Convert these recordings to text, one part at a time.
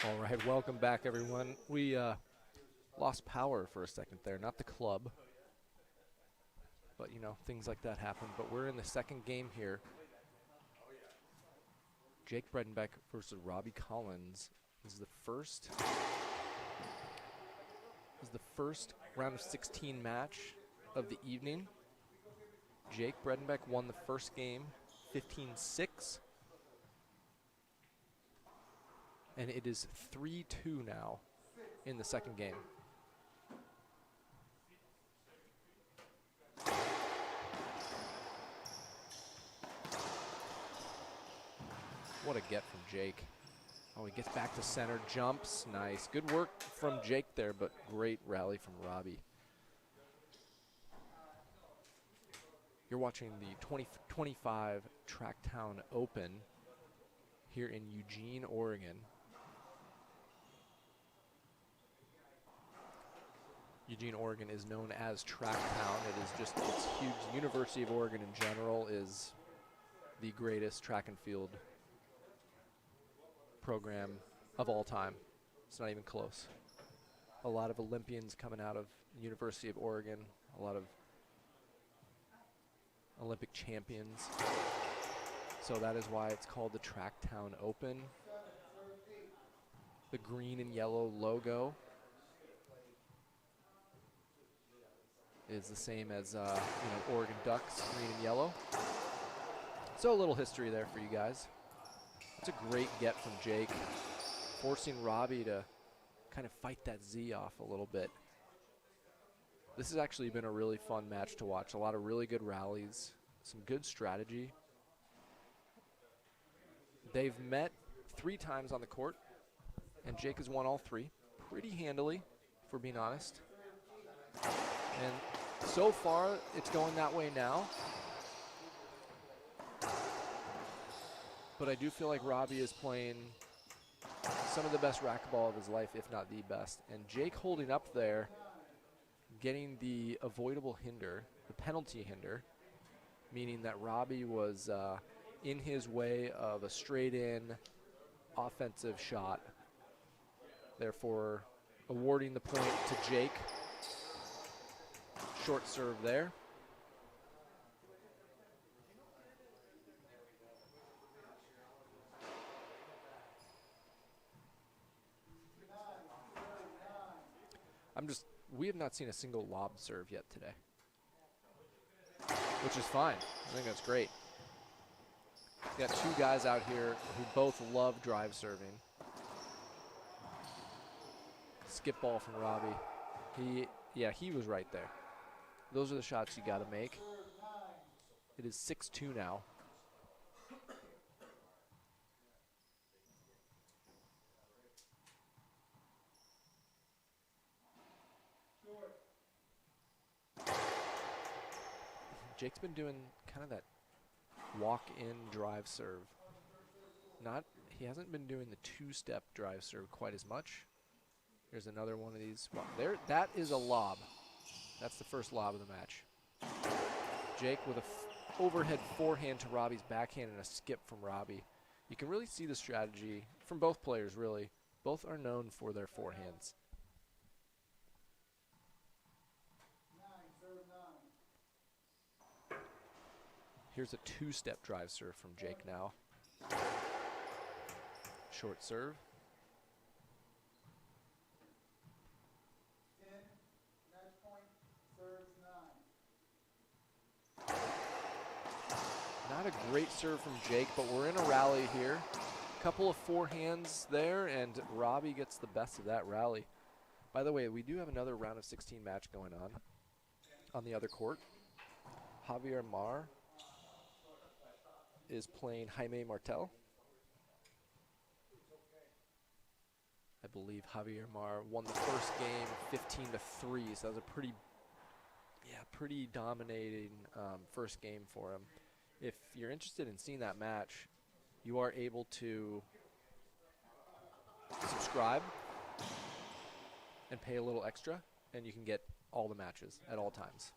All right, welcome back, everyone. We lost power for a second there, not the club, but you know, things like that happen. But we're in the second game here. Jake Bredenbeck versus Robbie Collins. This is the first round of 16 match of the evening. Jake Bredenbeck won the first game 15-6. And it is 3-2 now in the second game. What a get from Jake. Oh, he gets back to center, jumps, nice. Good work from Jake there, but great rally from Robbie. You're watching the 2025 Tracktown Open here in Eugene, Oregon. Eugene, Oregon is known as Tracktown. It is just, it's huge. University of Oregon in general is the greatest track and field program of all time. It's not even close. A lot of Olympians coming out of University of Oregon, a lot of Olympic champions. So that is why it's called the Tracktown Open. The green and yellow logo is the same as Oregon Ducks, green and yellow. So a little history there for you guys. It's a great get from Jake, forcing Robbie to kind of fight that Z off a little bit. This has actually been a really fun match to watch. A lot of really good rallies, some good strategy. They've met 3 times on the court, and Jake has won all 3 pretty handily, if we're being honest. And so far, it's going that way now. But I do feel like Robbie is playing some of the best racquetball of his life, if not the best. And Jake holding up there, getting the avoidable hinder, the penalty hinder, meaning that Robbie was in his way of a straight-in offensive shot, therefore awarding the point to Jake. Short serve there. We have not seen a single lob serve yet today, which is fine. I think that's great. Got 2 guys out here who both love drive serving. Skip ball from Robbie. He was right there. Those are the shots you got to make. It is 6-2 now. Jake's been doing kind of that walk-in drive serve. He hasn't been doing the 2-step drive serve quite as much. Here's another one of these. Well, that is a lob. That's the first lob of the match. Jake with a overhead forehand to Robbie's backhand and a skip from Robbie. You can really see the strategy from both players, really. Both are known for their forehands. Here's a 2-step drive serve from Jake now. Short serve. Not a great serve from Jake, but we're in a rally here. Couple of forehands there, and Robbie gets the best of that rally. By the way, we do have another round of 16 match going on the other court. Javier Mar is playing Jaime Martel. I believe Javier Mar won the first game 15-3, so that was a pretty dominating first game for him. If you're interested in seeing that match, you are able to subscribe and pay a little extra, and you can get all the matches at all times,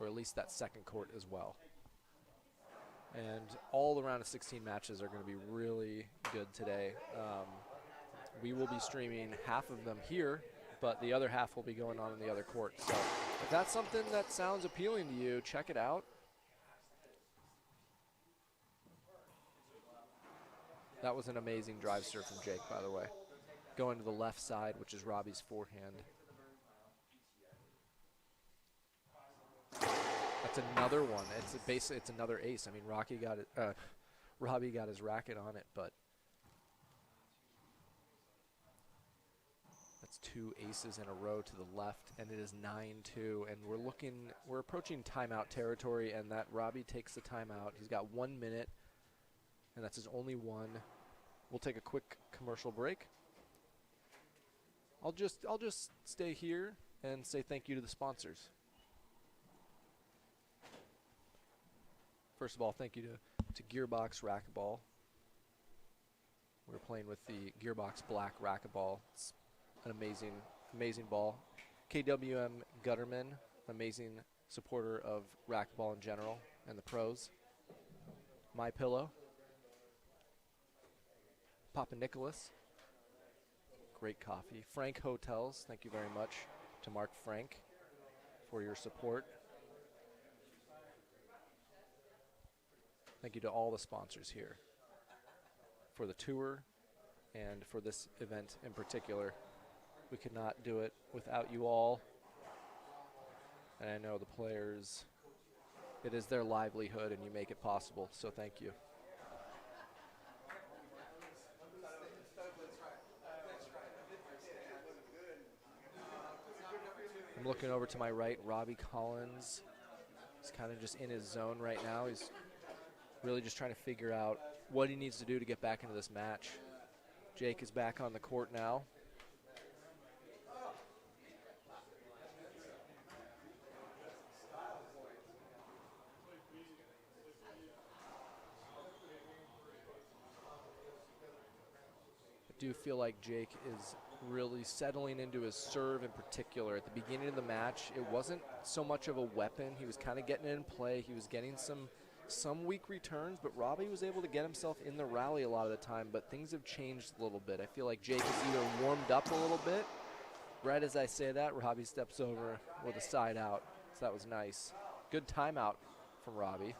or at least that second court as well. And all the round of 16 matches are going to be really good today. We will be streaming half of them here, but the other half will be going on in the other court. So if that's something that sounds appealing to you, check it out. That was an amazing drive serve from Jake, by the way. Going to the left side, which is Robbie's forehand. That's another one. It's basically it's another ace. I mean, Robbie got his racket on it, but that's 2 aces in a row to the left, and it is 9-2. And we're approaching timeout territory, and that Robbie takes the timeout. He's got 1 minute, and that's his only one. We'll take a quick commercial break. I'll just stay here and say thank you to the sponsors. First of all, thank you to Gearbox Racquetball. We're playing with the Gearbox Black Racquetball. It's an amazing ball. KWM Gutterman, amazing supporter of racquetball in general and the pros. My Pillow. Papa Nicholas. Great coffee. Frank Hotels, thank you very much to Mark Frank for your support. Thank you to all the sponsors here for the tour and for this event in particular. We could not do it without you all. And I know the players, it is their livelihood and you make it possible, so thank you. I'm looking over to my right, Robbie Collins. He's kind of just in his zone right now. He's really just trying to figure out what he needs to do to get back into this match. Jake is back on the court now. I do feel like Jake is really settling into his serve in particular. At the beginning of the match, it wasn't so much of a weapon. He was kind of getting it in play. He was getting some weak returns, but Robbie was able to get himself in the rally a lot of the time, but things have changed a little bit. I feel like Jake has either warmed up a little bit. Right as I say that, Robbie steps over with a side out, so that was nice. Good timeout from Robbie.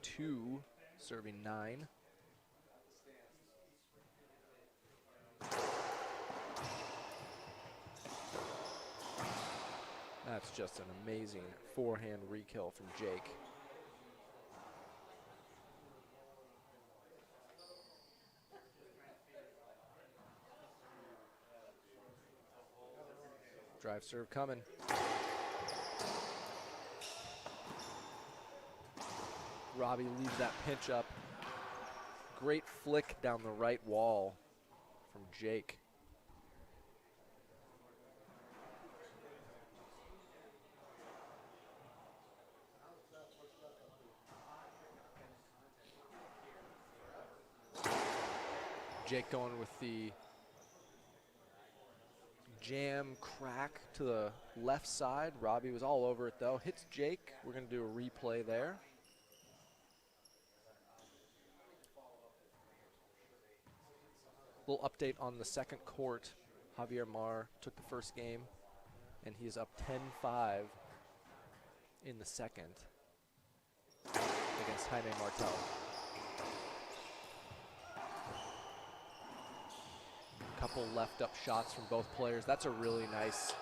Two, serving 9. That's just an amazing forehand re-kill from Jake. Drive serve coming. Robbie leaves that pinch up. Great flick down the right wall from Jake. Jake going with the jam crack to the left side. Robbie was all over it though. Hits Jake. We're going to do a replay there. Little update on the second court. Javier Mar took the first game, and he is up 10-5 in the second against Jaime Martel. Couple left up shots from both players. That's a really nice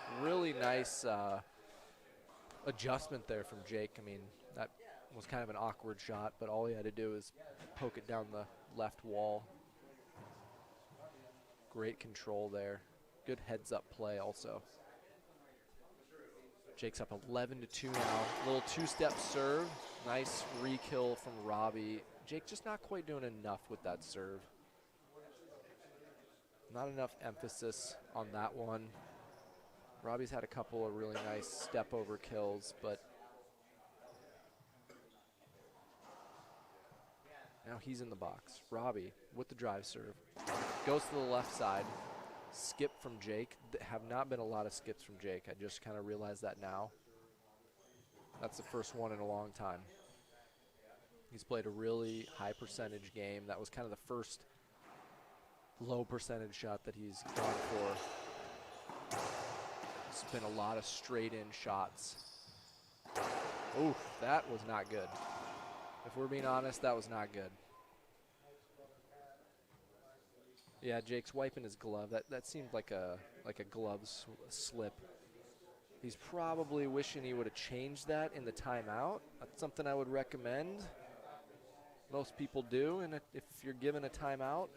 adjustment there from Jake. I mean, that was kind of an awkward shot, but all he had to do is poke it down the left wall. Great control there. Good heads-up play also. Jake's up 11-2 now. Little two-step serve. Nice re-kill from Robbie. Jake just not quite doing enough with that serve. Not enough emphasis on that one. Robbie's had a couple of really nice step-over kills, but now he's in the box. Robbie with the drive serve. Goes to the left side. Skip from Jake. Have not been a lot of skips from Jake. I just kind of realized that now. That's the first one in a long time. He's played a really high percentage game. That was kind of the first low percentage shot that he's gone for. It's been a lot of straight in shots. Oof, that was not good. If we're being honest, that was not good. Yeah, Jake's wiping his glove. That seemed like a glove slip. He's probably wishing he would have changed that in the timeout. That's something I would recommend. Most people do, and if you're given a timeout,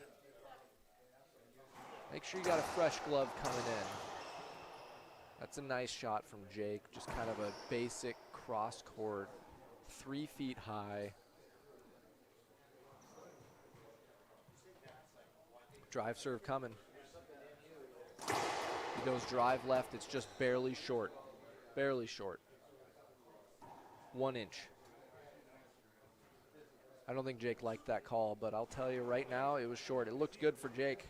make sure you got a fresh glove coming in. That's a nice shot from Jake. Just kind of a basic cross court, 3 feet high. Drive serve coming. He goes drive left. It's just barely short. Barely short. 1 inch. I don't think Jake liked that call, but I'll tell you right now, it was short. It looked good for Jake.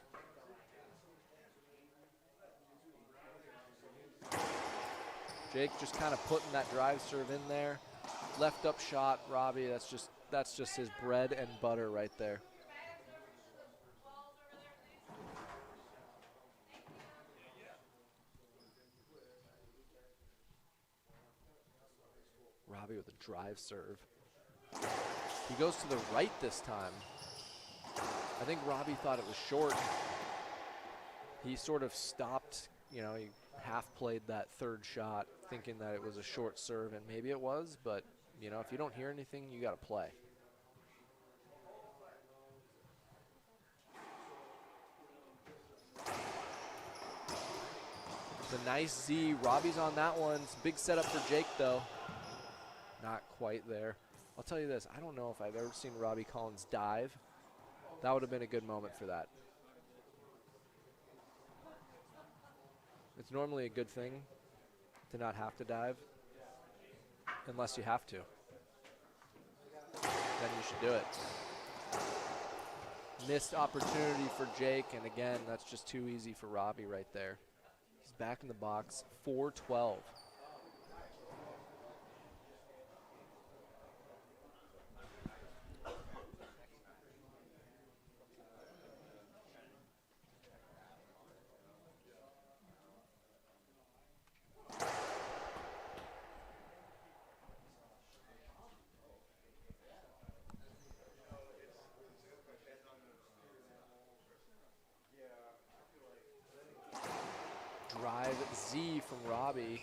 Jake just kind of putting that drive serve in there. Left up shot, Robbie, that's just his bread and butter right there. Robbie with a drive serve. He goes to the right this time. I think Robbie thought it was short. He sort of stopped, you know, he half played that third shot thinking that it was a short serve, and maybe it was, but, you know, if you don't hear anything, you got to play. It's a nice Z. Robbie's on that one. It's a big setup for Jake, though. Not quite there. I'll tell you this. I don't know if I've ever seen Robbie Collins dive. That would have been a good moment for that. It's normally a good thing to not have to dive, unless you have to. Then you should do it. Missed opportunity for Jake, and again, that's just too easy for Robbie right there. He's back in the box, 4-12. Drive Z from Robbie.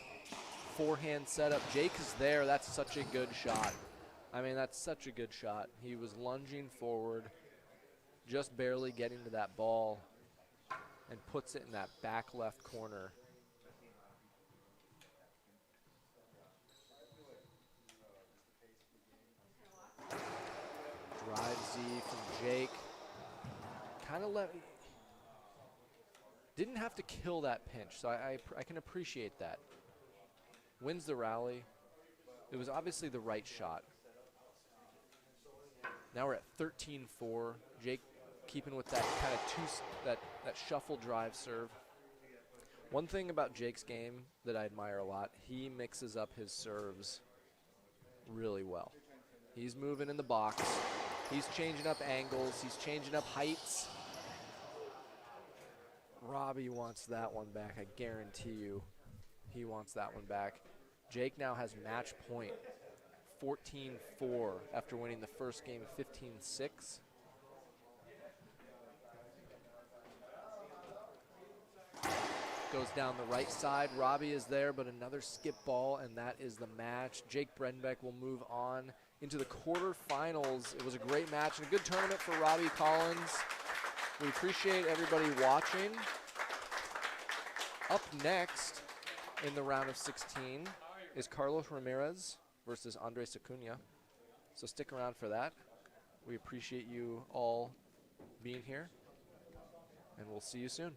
Forehand setup. Jake is there. That's such a good shot. I mean, that's such a good shot. He was lunging forward, just barely getting to that ball, and puts it in that back left corner. Drive Z from Jake. Kind of didn't have to kill that pinch, so I can appreciate that. Wins the rally. It was obviously the right shot. Now we're at 13-4. Jake keeping with that kind of that shuffle drive serve. One thing about Jake's game that I admire a lot, he mixes up his serves really well. He's moving in the box. He's changing up angles. He's changing up heights. Robbie wants that one back. I guarantee you he wants that one back. Jake now has match point, 14-4 after winning the first game 15-6. Goes down the right side. Robbie is there, but another skip ball, and that is the match. Jake Bredenbeck will move on into the quarterfinals. It was a great match and a good tournament for Robbie Collins. We appreciate everybody watching. Up next in the round of 16 is Carlos Ramirez versus Andres Acuna. So stick around for that. We appreciate you all being here, and we'll see you soon.